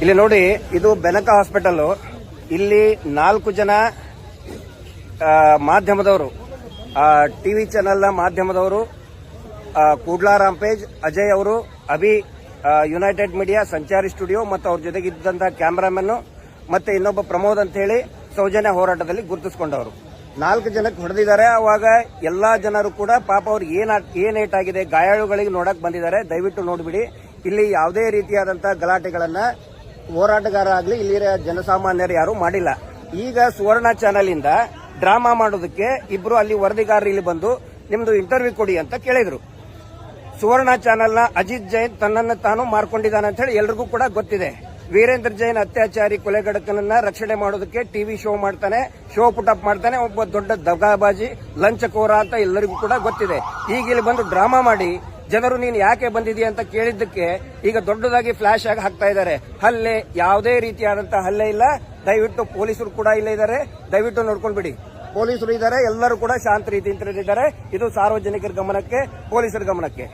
ಇಲ್ಲಿ ನೋಡಿ, ಇದು ಬೆನಕ ಹಾಸ್ಪಿಟಲ್. ಇಲ್ಲಿ 4 ಜನ ಮಾಧ್ಯಮದವರು, ಟಿವಿ ಚಾನೆಲ್ನ ಮಾಧ್ಯಮದವರು, ಕೂಡ್ಲಾ ರಾಂಪೇಜ್, ಅಜಯ್ ಅವರು, ಅಭಿ ಯುನೈಟೆಡ್ ಮೀಡಿಯಾ, ಸಂಚಾರಿ ಸ್ಟುಡಿಯೋ ಮತ್ತು ಅವ್ರ ಜೊತೆಗಿದ್ದಂತಹ ಕ್ಯಾಮರಾಮನ್ ಮತ್ತೆ ಇನ್ನೊಬ್ಬ ಪ್ರಮೋದ್ ಅಂತ ಹೇಳಿ ಸೌಜನ್ಯ ಹೋರಾಟದಲ್ಲಿ ಗುರುತಿಸಿಕೊಂಡವರು 4 ಜನಕ್ಕೆ ಹೊಡೆದಿದ್ದಾರೆ. ಅವಾಗ ಎಲ್ಲಾ ಜನರು ಕೂಡ ಪಾಪ ಅವ್ರಿಗೆ ಏನ್ ಏಟಾಗಿದೆ, ಗಾಯಾಳುಗಳಿಗೆ ನೋಡಕ್ ಬಂದಿದ್ದಾರೆ. ದಯವಿಟ್ಟು ನೋಡ್ಬಿಡಿ, ಇಲ್ಲಿ ಯಾವುದೇ ರೀತಿಯಾದಂತಹ ಗಲಾಟೆಗಳನ್ನ ಹೋರಾಟಗಾರ ಆಗ್ಲಿ ಇಲ್ಲಿಯ ಜನಸಾಮಾನ್ಯರು ಯಾರು ಮಾಡಿಲ್ಲ. ಈಗ ಸುವರ್ಣ ಚಾನೆಲ್ ಇಂದ ಡ್ರಾಮಾ ಮಾಡೋದಕ್ಕೆ ಇಬ್ರು ಅಲ್ಲಿ ವರದಿಗಾರರು ಇಲ್ಲಿ ಬಂದು ನಿಮ್ದು ಇಂಟರ್ವ್ಯೂ ಕೊಡಿ ಅಂತ ಕೇಳಿದ್ರು. ಸುವರ್ಣ ಚಾನೆಲ್ನ ಅಜಿತ್ ಜೈನ್ ತನ್ನನ್ನು ತಾನು ಮಾರ್ಕೊಂಡಿದ್ದಾನೆ ಅಂತ ಹೇಳಿ ಎಲ್ರಿಗೂ ಕೂಡ ಗೊತ್ತಿದೆ. ವೀರೇಂದ್ರ ಜೈನ್ ಅತ್ಯಾಚಾರಿ ಕೊಲೆಗಡಕನನ್ನ ರಕ್ಷಣೆ ಮಾಡೋದಕ್ಕೆ ಟಿವಿ ಶೋ ಮಾಡ್ತಾನೆ, ಶೋ ಪುಟಪ್ ಮಾಡ್ತಾನೆ. ಒಬ್ಬ ದೊಡ್ಡ ದಗಾಬಾಜಿ ಲಂಚಕೋರ ಅಂತ ಎಲ್ಲರಿಗೂ ಕೂಡ ಗೊತ್ತಿದೆ. ಈಗ ಇಲ್ಲಿ ಬಂದು ಡ್ರಾಮಾ ಮಾಡಿ ಜನರು ನೀನು ಯಾಕೆ ಬಂದಿದೀಯ ಅಂತ ಕೇಳಿದ್ದಕ್ಕೆ ಈಗ ದೊಡ್ಡದಾಗಿ ಫ್ಲಾಶ್ ಆಗಿ ಹಾಕ್ತಾ ಇದ್ದಾರೆ. ಹಲ್ಲೆ, ಯಾವುದೇ ರೀತಿಯಾದಂತಹ ಹಲ್ಲೆ ಇಲ್ಲ. ದಯವಿಟ್ಟು ಪೊಲೀಸರು ಕೂಡ ಇಲ್ಲೇ ಇದ್ದಾರೆ, ದಯವಿಟ್ಟು ನೋಡ್ಕೊಂಡ್ಬಿಡಿ. ಪೊಲೀಸರು ಇದ್ದಾರೆ, ಎಲ್ಲರೂ ಕೂಡ ಶಾಂತ ರೀತಿಯಿಂದ ಇದ್ದಾರೆ. ಇದು ಸಾರ್ವಜನಿಕರ ಗಮನಕ್ಕೆ, ಪೊಲೀಸರ ಗಮನಕ್ಕೆ.